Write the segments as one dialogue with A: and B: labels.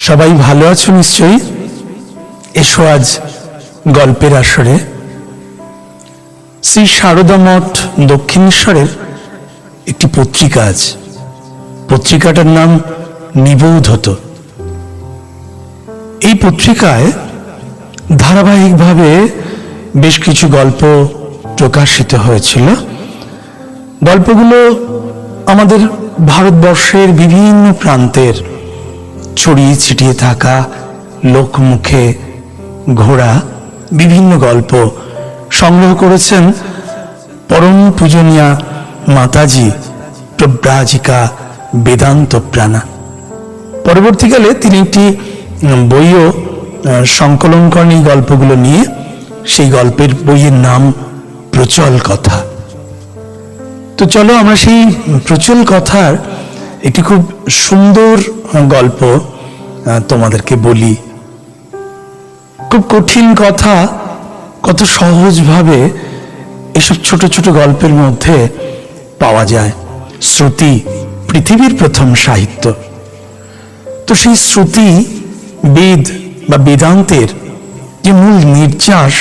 A: সবাই ভালো আছো নিশ্চয়ই। এসো আজ গল্পের আসরে। শ্রী সারদা মঠ দক্ষিণেশ্বরের একটি পত্রিকা আছে। পত্রিকাটার নাম নিবোধত। এই পত্রিকায় ধারাবাহিকভাবে বেশ কিছু গল্প প্রকাশিত হয়েছিল। গল্পগুলো আমাদের ভারতবর্ষের বিভিন্ন প্রান্তের ছড়িয়ে ছিটিয়ে থাকা লোকমুখে ঘোরা বিভিন্ন গল্প সংগ্রহ করেছেন পরম পূজনীয়া মাতাজি প্রব্রাজিকা বেদান্ত প্রাণা। পরবর্তীকালে তিনি একটি বইও সংকলন করেন এই গল্পগুলো নিয়ে। সেই গল্পের বইয়ের নাম প্রচল কথা। তো চলো আমরা সেই প্রচল কথার একটি খুব সুন্দর গল্প তোমাদেরকে বলি। খুব কঠিন কথা কত সহজভাবে এসব ছোট ছোট গল্পের মধ্যে পাওয়া যায়। শ্রুতি পৃথিবীর প্রথম সাহিত্য। তো সেই শ্রুতি বেদ বা বেদান্তের যে মূল নির্যাস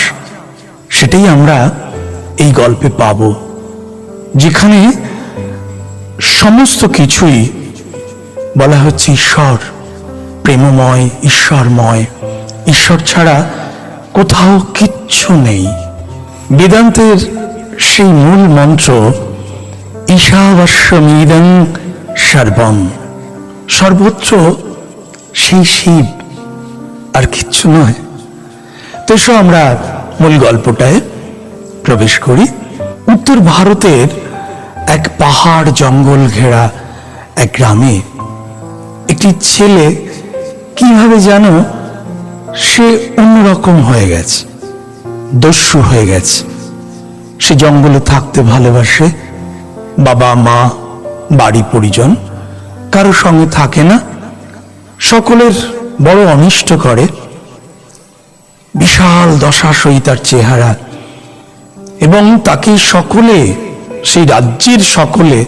A: সেটাই আমরা এই গল্পে পাব, যেখানে সমস্ত কিছুই বলা হচ্ছে ঈশ্বর প্রেমময়, ঈশ্বরময়। ঈশ্বর ছাড়া কোথাও কিচ্ছু নেই। বেদান্তের সেই মূল মন্ত্র ঈশাবস্যমিদং সর্বম, সর্বত্র সেই শিব, আর কিচ্ছু নয়। তো এসো আমরা মূল গল্পটায় প্রবেশ করি। উত্তর ভারতের এক পাহাড় জঙ্গল ঘেরা এক গ্রামে একটি ছেলে কিভাবে যেন সে অন্যরকম হয়ে গেছে, দস্যু হয়ে গেছে। সে জঙ্গলে থাকতে ভালোবাসে। বাবা মা বাড়ি পরিজন কারো সঙ্গে থাকে না, সকলের বড় অনিষ্ট করে। বিশাল দশাশয়ী তার চেহারা, এবং তাকে সকলে, সেই রাজ্যের সকলে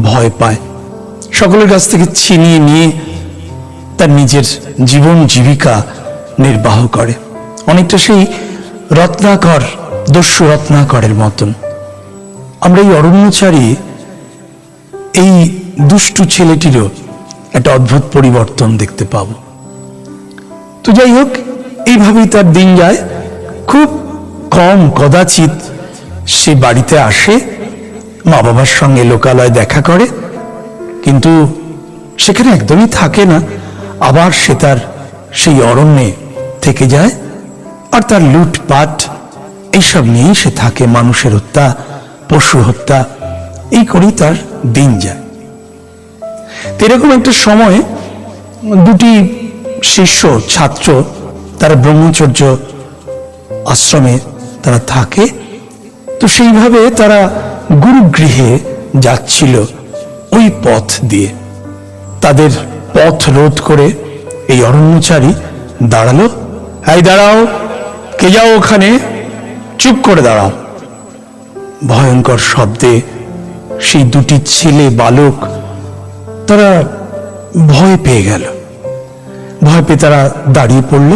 A: ভয় পায়। সকলের কাছ থেকে ছিনিয়ে নিয়ে তার নিজের জীবন জীবিকা নির্বাহ করে। অনেকটা সেই রত্নাকর, দস্যু রত্নাকরের মতন। আমরা এই অরণ্যচারী এই দুষ্টু ছেলেটিরও একটা অদ্ভুত পরিবর্তন দেখতে পাব। তো যাই হোক, এইভাবেই তার দিন যায়। খুব কম কদাচিৎ সে বাড়িতে আসে, মা বাবার সঙ্গে লোকালয়ে দেখা করে, কিন্তু সেখানে একদমই থাকে না। আবার সে তার সেই অরণ্যে থেকে যায়, আর তার লুটপাট এইসব নিয়েই সে থাকে। মানুষের হত্যা, পশু হত্যা, এই করেই তার দিন যায়। এরকম একটা সময় দুটি শিষ্য ছাত্র, তারা ব্রহ্মচর্য আশ্রমে তারা থাকে। তো সেইভাবে তারা গুরুগৃহে যাচ্ছিল ওই পথ দিয়ে। তাদের পথ রোধ করে এই অরণ্যচারী দাঁড়ালো। এই দাঁড়াও, কে যাও ওখানে, চুপ করে দাঁড়াও। ভয়ঙ্কর শব্দে সেই দুটি ছেলে বালক তারা ভয় পেয়ে গেল। ভয় পেয়ে তারা দাঁড়িয়ে পড়ল।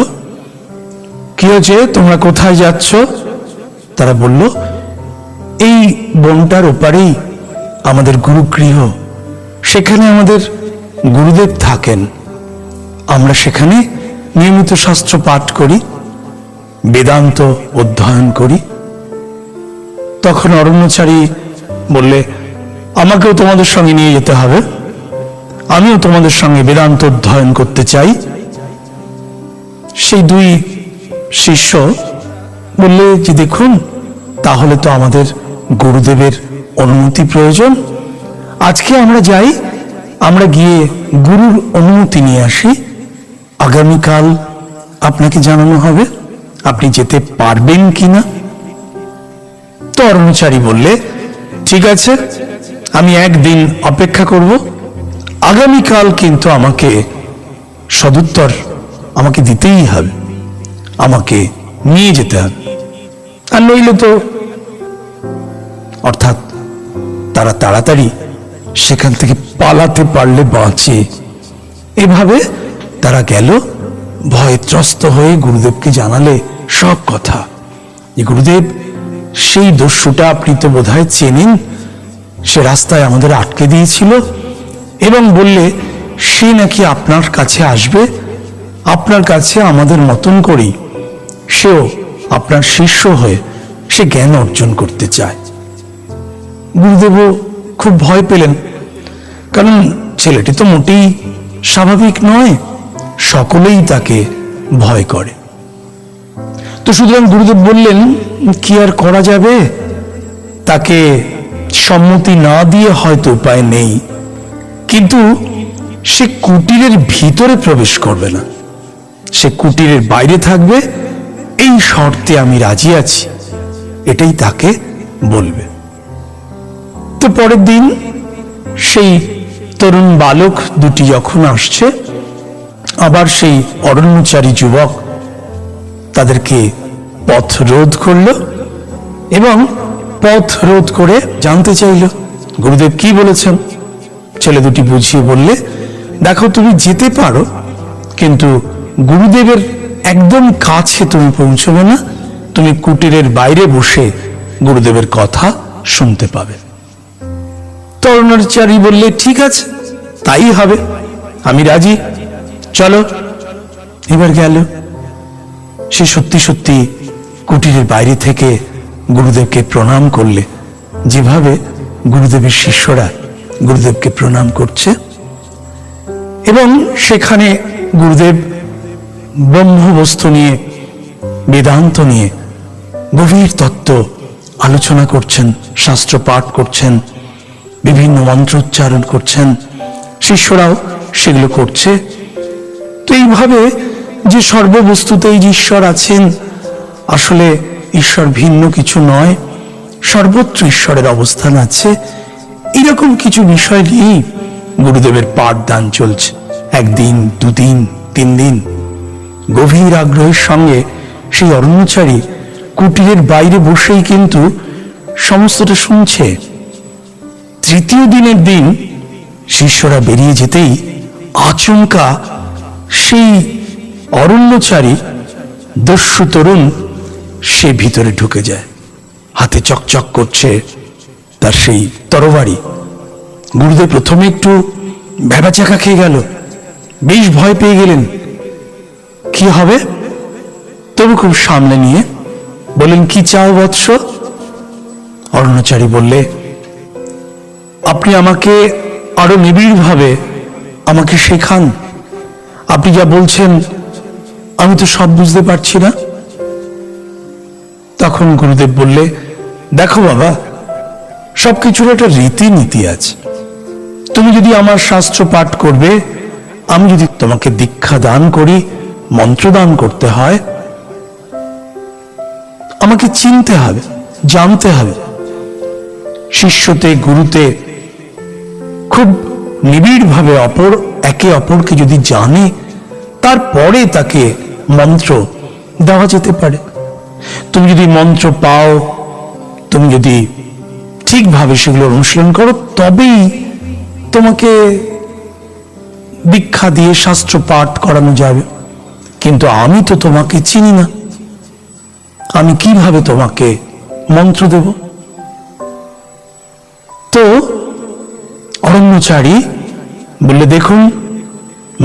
A: কি হয়েছে, তোমরা কোথায় যাচ্ছ? তারা বলল, এই বনটার ওপারেই আমাদের গুরুগৃহ, সেখানে আমাদের গুরুদেব থাকেন। আমরা সেখানে নিয়মিত শাস্ত্র পাঠ করি, বেদান্ত অধ্যয়ন করি। তখন অরণ্যচারী বললে, আমাকেও তোমাদের সঙ্গে নিয়ে যেতে হবে, আমিও তোমাদের সঙ্গে বেদান্ত অধ্যয়ন করতে চাই। সেই দুই শিষ্য বললে যে, দেখুন, তাহলে তো আমাদের গুরুদেবের অনুমতি প্রয়োজন। আজকে আমরা যাই, আমরা গিয়ে গুরুর অনুমতি নিয়ে আসি, আগামীকাল আপনাকে জানানো হবে আপনি যেতে পারবেন কিনা। তো অরণ্যচারী বললে, ঠিক আছে, আমি একদিন অপেক্ষা করব, আগামীকাল কিন্তু আমাকে সদুত্তর আমাকে দিতেই হবে, আমাকে নিয়ে যেতে হবে, আর নইলে তো। অর্থাৎ তারা তাড়াতাড়ি সেখান থেকে পালাতে পারলে বাঁচে, এভাবে তারা গেল, ভয়ে ত্রস্ত হয়ে গুরুদেবকে জানালে সব কথা, যে গুরুদেব, সেই দস্যুটা আপনি তো বোধহয় চেনেন, সে রাস্তায় আমাদের আটকে দিয়েছিল এবং বললে সে নাকি আপনার কাছে আসবে, আপনার কাছে আমাদের মতন করেই সেও আপনার শিষ্য হয়ে সে জ্ঞান অর্জন করতে চায়। গুরুদেবও খুব ভয় পেলেন, কারণ ছেলেটি তো মোটেই স্বাভাবিক নয়, সকলেই তাকে ভয় করে। তো সুতরাং গুরুদেব বললেন, কি আর করা যাবে, তাকে সম্মতি না দিয়ে হয়তো উপায় নেই, কিন্তু সে কুটিরের ভিতরে প্রবেশ করবে না, সে কুটিরের বাইরে থাকবে, এই শর্তে আমি রাজি আছি, এটাই তাকে বলবে। তো পরের দিন সেই তরুণ বালক দুটি যখন আসছে, আবার সেই অরণ্যচারী যুবক তাদেরকে পথ রোধ করল এবং পথ রোধ করে জানতে চাইল গুরুদেব কি বলেছেন। ছেলে দুটি বুঝিয়ে বললে, দেখো, তুমি যেতে পারো, কিন্তু গুরুদেবের একদম কাছে তুমি পৌঁছবে না, তুমি কুটিরের বাইরে বসে গুরুদেবের কথা শুনতে পাবে। তরুণাচারী বললে, ঠিক আছে, তাই হবে, আমি রাজি, চলো। এবার গেল, সে সত্যি সত্যি কুটিরের বাইরে থেকে গুরুদেবকে প্রণাম করলে, যেভাবে গুরুদেবের শিষ্যরা গুরুদেবকে প্রণাম করছে। এবং সেখানে গুরুদেব ব্রহ্মবস্তু নিয়ে, বেদান্ত নিয়ে গভীর তত্ত্ব আলোচনা করছেন, শাস্ত্র পাঠ করছেন, বিভিন্ন মন্ত্রোচ্চারণ করছেন, শিষ্যরাও সেগুলো করছে। তো এইভাবে যে সর্ববস্তুতেই যে ঈশ্বর আছেন, আসলে ঈশ্বর ভিন্ন কিছু নয়, সর্বত্র ঈশ্বরের অবস্থান আছে, এরকম কিছু বিষয় নিয়েই গুরুদেবের পাঠদান চলছে। একদিন, দুদিন, 3 দিন গভীর আগ্রহের সঙ্গে সেই অরণ্যচারী কুটিরের বাইরে বসেই কিন্তু সমস্তটা শুনছে। তৃতীয় দিনের দিন শিষ্যরা বেরিয়ে যেতেই আচমকা সেই অরণ্যচারী দস্যু তরুণ সে ভিতরে ঢুকে যায়, হাতে চকচক করছে তার সেই তরবারি। গুরুদেব প্রথমে একটু ভ্যাবাচাকা খেয়ে গেল, বেশ ভয় পেয়ে গেলেন, কি হবে, তবু খুব সামলে নিয়ে বললেন, কি চাও বৎস? অরণ্যচারী বললে, আপনি আমাকে আরো নিবিড়ভাবে আমাকে শেখান, আপনি যা বলছেন আমি তো সব বুঝতে পারছি না। তখন গুরুদেব বললে, দেখো বাবা, সবকিছুর একটা রীতিনীতি আছে, তুমি যদি আমার শাস্ত্র পাঠ করবে, আমি যদি তোমাকে দীক্ষা দান করি, মন্ত্র দান করতে হয়, আমাকে চিনতে হবে, জানতে হবে। শিষ্যতে, গুরুতে খুব নিবিড়ভাবে একে অপরকে যদি জানে, তারপরে তাকে মন্ত্র দেওয়া যেতে পারে। তুমি যদি মন্ত্র পাও, তুমি যদি ঠিকভাবে সেগুলো অনুশীলন করো, তবেই তোমাকে দীক্ষা দিয়ে শাস্ত্র পাঠ করানো যাবে। কিন্তু আমি তো তোমাকে চিনি না, আমি কিভাবে তোমাকে মন্ত্র দেব? তো অরণ্যচারী বললে, দেখুন,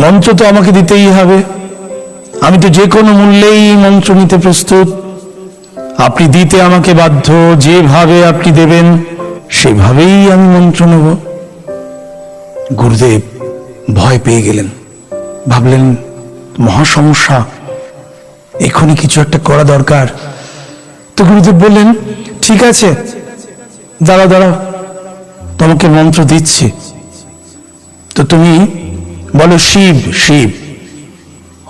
A: মন্ত্র তো আমাকে দিতেই হবে, আমি তো যে কোনো মূল্যেই মন্ত্র নিতে প্রস্তুত, আপনি দিতে আমাকে বাধ্য, যেভাবে আপনি দেবেন সেভাবেই আমি মন্ত্র নেব। গুরুদেব ভয় পেয়ে গেলেন, ভাবলেন মহা সমস্যা, এখনই কিছু একটা করা দরকার। তো গুরুদেব বললেন, ঠিক আছে, দাঁড়াও, তোমাকে মন্ত্র দিচ্ছি, তো তুমি বলো শিব শিব।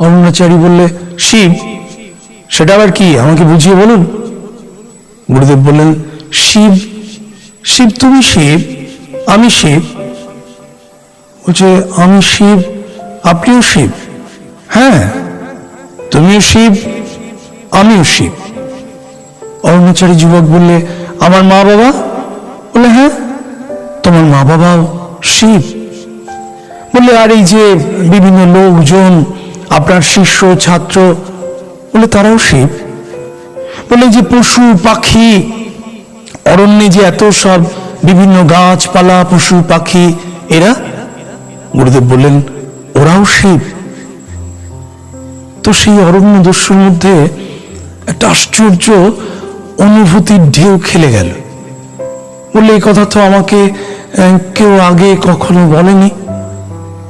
A: অরণ্যচারী বললে, শিব? সেটা আবার কি, আমাকে বুঝিয়ে বলুন। গুরুদেব বললেন, শিব শিব, তুমি শিব, আমি শিব। বলছে, আমি শিব, আপনিও শিব? হ্যাঁ, তুমিও শিব, আমিও শিব। অরণ্যচারী যুবক বললে, আমার মা বাবা? বললে, হ্যাঁ, তোমার মা বাবাও শিব। বললে, আর এই যে বিভিন্ন লোকজন আপনার শিষ্য ছাত্র, বলে তারাও শিব। বলে যে পশু পাখি, অরণ্যে যে এত সব বিভিন্ন গাছপালা, পশু পাখি, এরা? গুরুদেব বললেন ওরাও শিব। তো সেই অরণ্য দস্যুর মধ্যে একটা আশ্চর্য অনুভূতির ঢেউ খেলে গেল। বললে এই কথা তো আমাকে কেউ আগে কখনো বলেনি।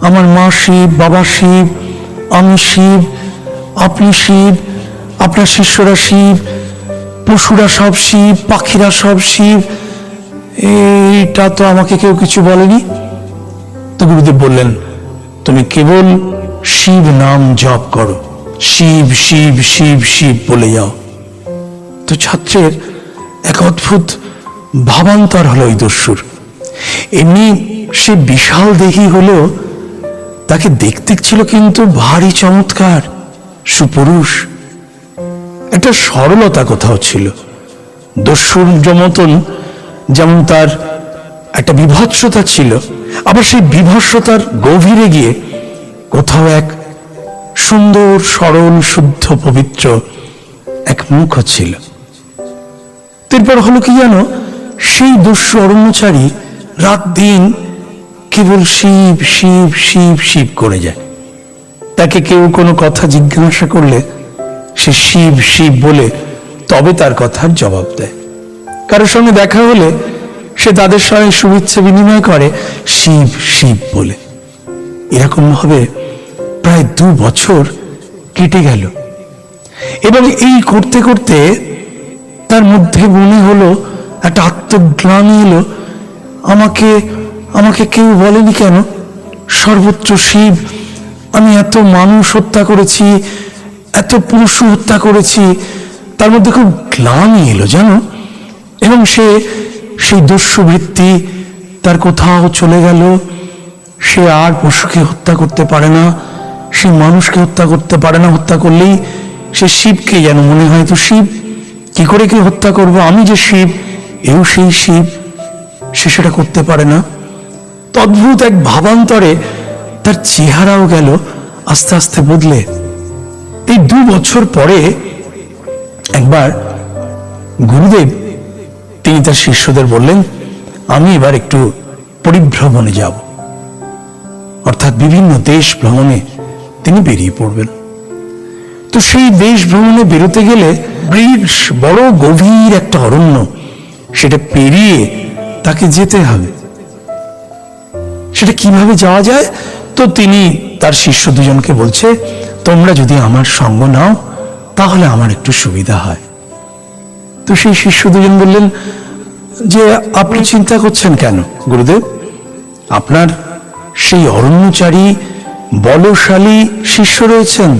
A: আমার মা শিব, বাবা শিব, আমি শিব, আপনি শিব, আপনার শিষ্যরা শিব, পশুরা সব শিব, পাখিরা সব শিব, এইটা তো আমাকে কেউ কিছু বলেনি। তো গুরুদেব বললেন তুমি কেবল শিব নাম জপ করো, শিব শিব শিব শিব বলে যাও। তো ছাত্রের এক অদ্ভুত ভাবান্তর হলো ওই দস্যুর। এমনি সে বিশাল দেহী হলেও তাকে দেখতে ছিল কিন্তু ভারী চমৎকার, সুপুরুষ, একটা সরলতা কোথাও ছিল। দস্যুর মতন যেমন তার একটা বিভৎসতা ছিল, আবার সেই বিভৎসতার গভীরে গিয়ে কোথাও এক সুন্দর সরল শুদ্ধ পবিত্র এক মুখ ছিল। এরপর হলো কি জানো, সেই দস্যু অরণ্যচারী রাত দিন কেবল শিব শিব শিব শিব করে যায়। তাকে কেউ কোনো কথা জিজ্ঞাসা করলে সে শিব শিব বলে তবে তার কথার জবাব দেয়। কারোর সঙ্গে দেখা হলে সে তাদের সঙ্গে শুভেচ্ছা বিনিময় করে শিব শিব বলে। এরকম ভাবে প্রায় 2 বছর কেটে গেল। এবং এই করতে করতে তার মধ্যে মনে হলো একটা আত্মগ্লানি এলো, আমাকে আমাকে কেউ বলেনি কেন সর্বোচ্চ শিব? আমি এত মানুষ হত্যা করেছি, এত পশু হত্যা করেছি, তার মধ্যে খুব গ্লানি এলো জানো। এবং সেই দস্যুবৃত্তি তার কোথাও চলে গেল। সে আর পশুকে হত্যা করতে পারে না, সে মানুষকে হত্যা করতে পারে না। হত্যা করলেই সে শিবকে যেন মনে হয় তো শিব, কি করে কি হত্যা করব, আমি যে শিব, এও সেই শিব, সে সেটা করতে পারে না। অদ্ভুত এক ভাবান্তরে তার চেহারাও গেল আস্তে আস্তে বদলে। এই 2 বছর পরে একবার গুরুদেব তিনি তার শিষ্যদের বললেন আমি এবার একটু পরিভ্রমণে যাব, অর্থাৎ বিভিন্ন দেশ ভ্রমণে তিনি বেরিয়ে পড়বেন। তো সেই দেশ ভ্রমণে বেরোতে গেলে বড় গভীর একটা অরণ্য, সেটা পেরিয়ে তাকে যেতে হবে। সেটা কিভাবে যাওয়া যায়? তো তিনি তার শিষ্য দুজনকে বলছে তোমরা যদি আমার সঙ্গ নাও তাহলে আমার একটু সুবিধা হয়। তো সেই শিষ্য দুজন বললেন যে আপনি চিন্তা করছেন কেন গুরুদেব? আপনার সেই অরণ্যচারী বলশালী শিষ্য রয়েছেন,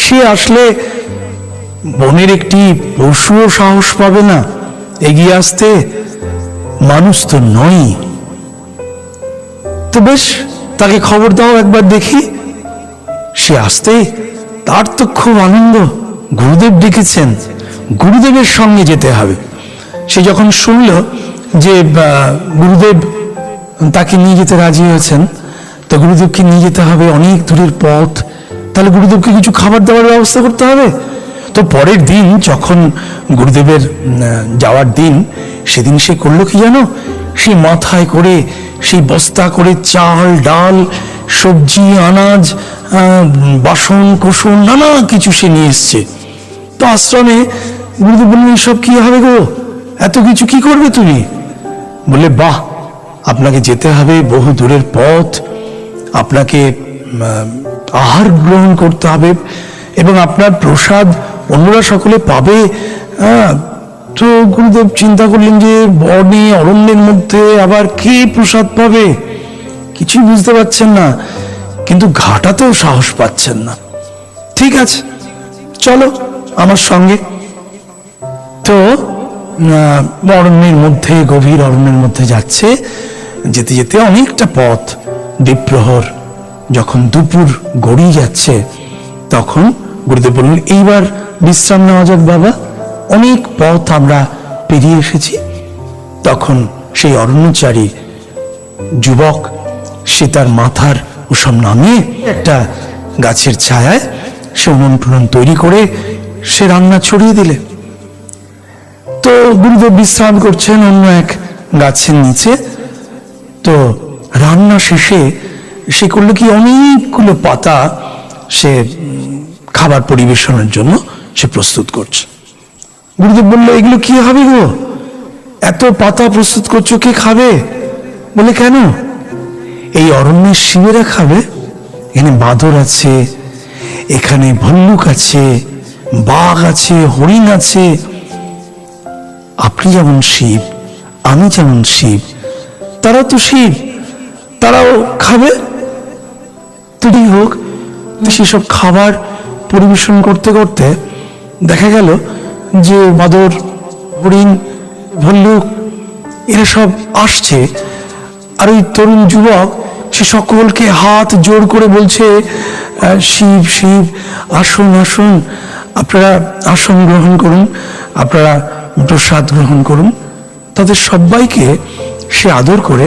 A: সে আসলে বনের একটি পশুও সাহস পাবে না এগিয়ে আসতে, মানুষ তো নয়। তো বেশ, তাকে খবর দাও একবার দেখি। সে আসতে তার তো খুব আনন্দ, গুরুদেব ডেকেছেন, গুরুদেবের সঙ্গে যেতে হবে। সে যখন শুনল যে গুরুদেব তাকে নিয়ে যেতে রাজি হয়েছেন, তো গুরুদেবকে নিয়ে যেতে হবে অনেক দূরের পথ, তাহলে গুরুদেবকে কিছু খাবার দাবার ব্যবস্থা করতে হবে। তো পরের দিন যখন গুরুদেবের যাওয়ার দিন, সেদিন সে করলো কি জানো, সে মাথায় করে সেই বস্তা করে চাল ডাল সবজি আনাজ বাসন কোসন নানা কিছু সে নিয়ে এসছে। তো আশ্রমে গুরুদেব বললেন এসব কি হবে গো, এত কিছু কি করবে তুমি? বলে বাহ, আপনাকে যেতে হবে বহু দূরের পথ, আপনাকে আহার গ্রহণ করতে হবে এবং আপনার প্রসাদ অন্যরা সকলে পাবে। তো গুরুদেব চিন্তা করলেন যে বনে অরণ্যের মধ্যে আবার কে প্রসাদ পাবে, কিছুই বুঝতে পারছেন না, কিন্তু ঘাটাতেও সাহস পাচ্ছেন না। ঠিক আছে চলো আমার সঙ্গে। তো অরণ্যের মধ্যে, গভীর অরণ্যের মধ্যে যাচ্ছে, যেতে যেতে অনেকটা পথ, দ্বীপ্রহর যখন দুপুর গড়িয়ে যাচ্ছে, তখন গুরুদেব বললেন এইবার বিশ্রাম নেওয়া যাক বাবা, অনেক পথ আমরা পেরিয়ে এসেছি। তখন সেই অরণ্যচারী যুবক সে তার মাথার ওসব নামিয়ে একটা গাছের ছায়ায় সে উনুন টুনুন তৈরি করে সে রান্না ছড়িয়ে দিলে। তো গুরুদেব বিশ্রাম করছেন অন্য এক গাছের নিচে। তো রান্না শেষে সে করলো কি, অনেকগুলো পাতা সে খাবার পরিবেশনের জন্য সে প্রস্তুত করছে। গুরুদেব বললো, এগুলো কি হবে গো, এত পাতা প্রস্তুত করছো, কে খাবে? বলে, কেন? এই অরণ্যের শিবেরা খাবে। এখানে বাঁদর আছে, এখানে ভল্লুক আছে, বাঘ আছে, হরিণ আছে। আপনি যেমন শিব, আমি যেমন শিব, তারা তো শিব, তারাও খাবে। তো যাই হোক, সেসব খাবার পরিবেশন করতে করতে দেখা গেল যে বাঁদর, হরিণ, ভল্লুক এরা সব আসছে। আর ওই তরুণ যুবক সে সকলকে হাত জোর করে বলছে, শিব শিব, আসুন আসুন, আপনারা আসন গ্রহণ করুন, আপনারা প্রসাদ গ্রহণ করুন। তাদের সবাইকে সে আদর করে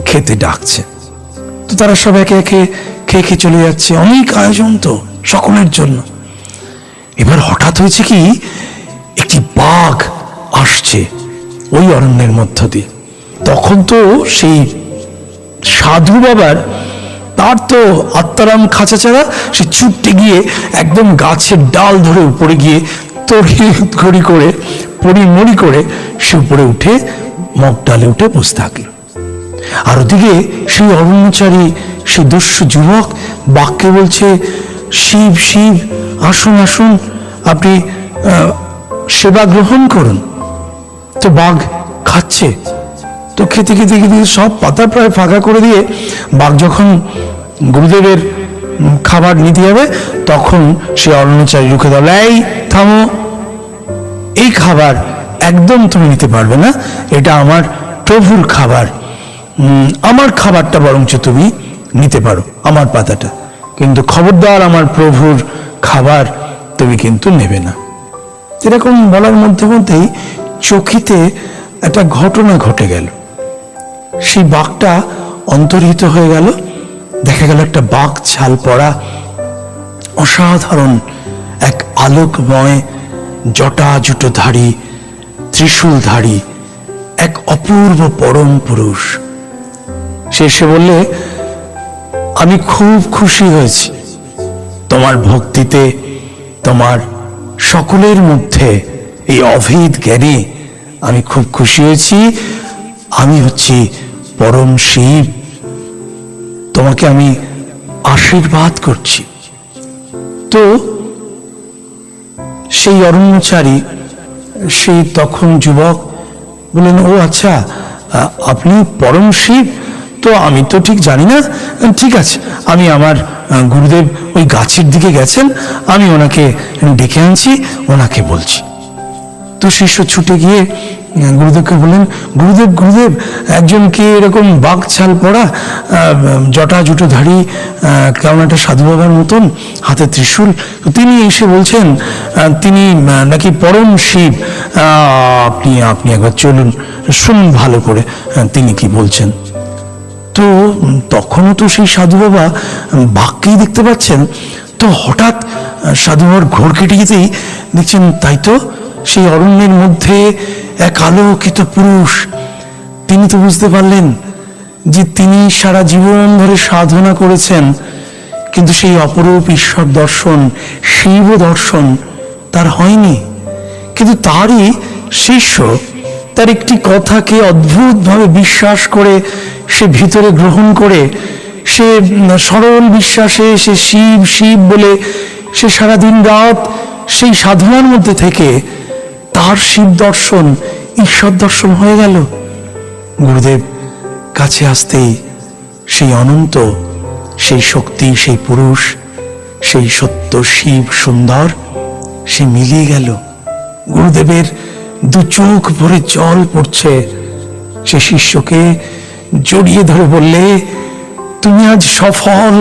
A: খেতে ডাকছে। তো তারা সব একে একে খেয়ে খেয়ে চলে যাচ্ছে। অনেক আয়োজন তো সকলের জন্য। এবার হঠাৎ হয়েছে কি, একটি বাঘ আসছে ওই অরণ্যের মধ্য দিয়ে। তখন তো সেই সাধু বাবার, তার তো আত্মারাম খাঁচা ছাড়া, সে ছুটতে গিয়ে একদম গাছের ডাল ধরে উপরে গিয়ে তড়ি করে পরিমরি করে সে উপরে উঠে মগ ডালে উঠে বসে থাকল। আর ওদিকে সেই অরণ্যচারী সেই দস্যু যুবক বাঘকে বলছে, শিব শিব, আসুন আসুন, আপনি সেবা গ্রহণ করুন। তো বাঘ খাচ্ছে। তো খেতে খেতে খেতে সব পাতা প্রায় ফাঁকা করে দিয়ে বাঘ যখন গুরুদেবের খাবার নিতে যাবে, তখন সে অরণ্যচারী রুখে দিল, এই থামো, এই খাবার একদম তুমি নিতে পারবে না, এটা আমার প্রভুর খাবার। আমার খাবারটা বরঞ্চ তুমি নিতে পারো, আমার পাতাটা, কিন্তু খবরদার আমার প্রভুর খাবার তুমি কিন্তু নেবে না। এরকম বলার মধ্যে মধ্যেই চকিতে একটা ঘটনা ঘটে গেল। সেই বাঘটা অন্তর্হিত হয়ে গেল। দেখা গেল একটা বাঘ ছাল পড়া অসাধারণ এক আলোকময় জটাজুটোধারী ত্রিশূলধারী এক অপূর্ব পরম পুরুষ। সে এসে বললে, আমি খুব খুশি হয়েছি তোমার ভক্তিতে, তোমার সকলের মধ্যে এই অভেদ জ্ঞানে আমি খুব খুশি হয়েছি। আমি হচ্ছি পরম শিব, তোমাকে আমি আশীর্বাদ করছি। তো সেই অরণ্যচারী সেই তখন যুবক বললেন, ও আচ্ছা, আপনি পরম শিব? তো আমি তো ঠিক জানি না। ঠিক আছে, আমি আমার গুরুদেব ওই গাছের দিকে গেছেন, আমি ওনাকে ডেকে আনছি, ওনাকে বলছি। তো শিষ্য ছুটে গিয়ে গুরুদেবকে বললেন, গুরুদেব গুরুদেব, একজনকে এরকম বাঘ ছাল পড়া জটা জুটোধারী কেমন একটা সাধু বাবার মতন, হাতে ত্রিশূল, তিনি এসে বলছেন তিনি নাকি পরম শিব। আপনি আপনি একবার চলুন, শুনুন ভালো করে তিনি কি বলছেন। তো তখনও তো সেই সাধু বাবা বাঘকেই দেখতে পাচ্ছেন। তো হঠাৎ সাধু বাবার ঘোর কেটে যেতেই দেখছেন, তাই তো সেই অরণ্যের মধ্যে এক আলোকিত পুরুষ। তিনি তো বুঝতে পারলেন যে তিনি সারা জীবন ধরে সাধনা করেছেন, কিন্তু সেই অপরূপ ঈশ্বর দর্শন, শিব দর্শন তার হয়নি। কিন্তু তারই শিষ্য তার একটি কথাকে অদ্ভুতভাবে বিশ্বাস করে সে ভিতরে গ্রহণ করে, সে সরল বিশ্বাসে সে শিব শিব বলে সে সারাদিন রাত সেই সাধনার মধ্যে থেকে তার শিব দর্শন, ঈশ্বর দর্শন হয়ে গেল। গুরুদেব কাছে আসতেই সেই অনন্ত, সেই শক্তি, সেই পুরুষ, সেই সত্য শিব সুন্দর সে মিলিয়ে গেল। গুরুদেবের দু চোখ ভরে জল পড়ছে। সে শিষ্যকে জড়িয়ে ধরে বললে, তুমি আজ সফল,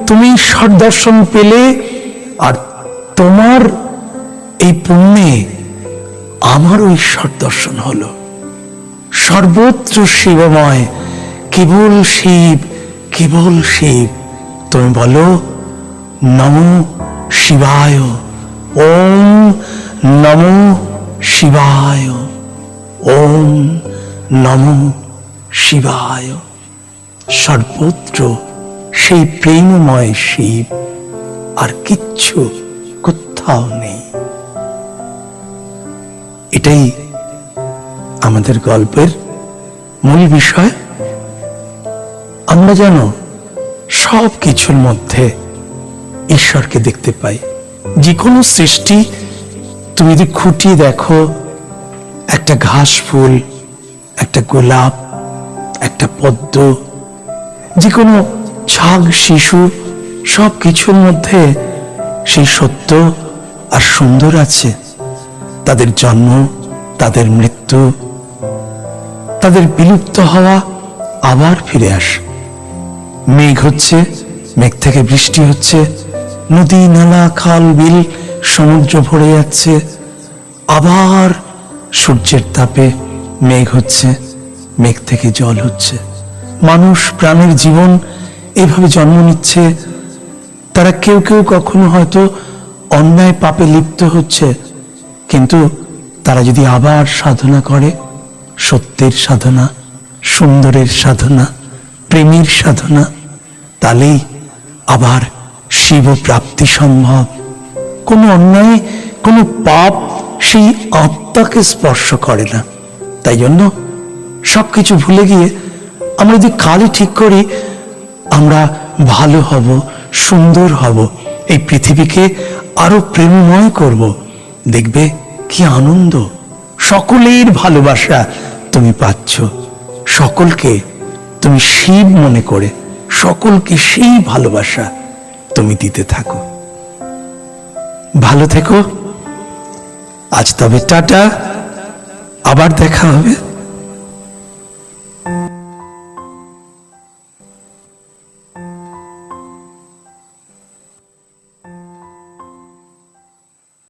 A: তুমি ঈশ্বর দর্শন পেলে, আর তোমার এই পুণ্যে আমারও ঈশ্বর দর্শন হলো। সর্বত্র শিবময়, কেবল শিব, কেবল শিব। তুমি বলো নমো শিবায়, ওম নমো শিবায়, ওম নমো শিবায়। সর্বত্র সেই প্রেমময় শিব, আর কিচ্ছু কোথাও নেই। এটাই আমাদের গল্পের মূল বিষয়। আমরা যেন সব কিছুর মধ্যে ঈশ্বরকে দেখতে পাই। যে কোনো সৃষ্টি তুমি যদি খুঁটিয়ে দেখো, একটা ঘাস ফুল, একটা গোলাপ, একটা পদ্ম, যে কোনো ছাগ শিশু, সব কিছুর মধ্যে সেই সত্য আর সুন্দর আছে। তাদের জন্ম, তাদের মৃত্যু, তাদের বিলুপ্ত হওয়া, আবার ফিরে আসে। মেঘ হচ্ছে, মেঘ থেকে বৃষ্টি হচ্ছে, নদী নালা খাল বিল সমুদ্র ভরে যাচ্ছে, আবার সূর্যের তাপে মেঘ হচ্ছে, মেঘ থেকে জল হচ্ছে। মানুষ প্রাণের জীবন এভাবে জন্ম নিচ্ছে। তারা কেউ কেউ কখনো হয়তো অন্যায় পাপে লিপ্ত হচ্ছে, কিন্তু তারা যদি আবার সাধনা করে, সত্যের সাধনা, সুন্দরের সাধনা, প্রেমের সাধনা, তাহলেই আবার শিব প্রাপ্তি সম্ভব। কোনো অন্যায়, কোনো পাপ সেই আত্মাকে স্পর্শ করে না। তাই জন্য সবকিছু ভুলে গিয়ে আমরা যদি কালই ঠিক করি আমরা ভালো হব, সুন্দর হব, এই পৃথিবীকে আরো প্রেমময় করব, দেখবে কি আনন্দ। সকলের ভালোবাসা তুমি পাচ্ছ, সকলকে তুমি শিব মনে করে সকলকে সেই ভালোবাসা তুমি দিতে থাকো। ভালো থেকো। আজ তবে টাটা, আবার দেখা হবে।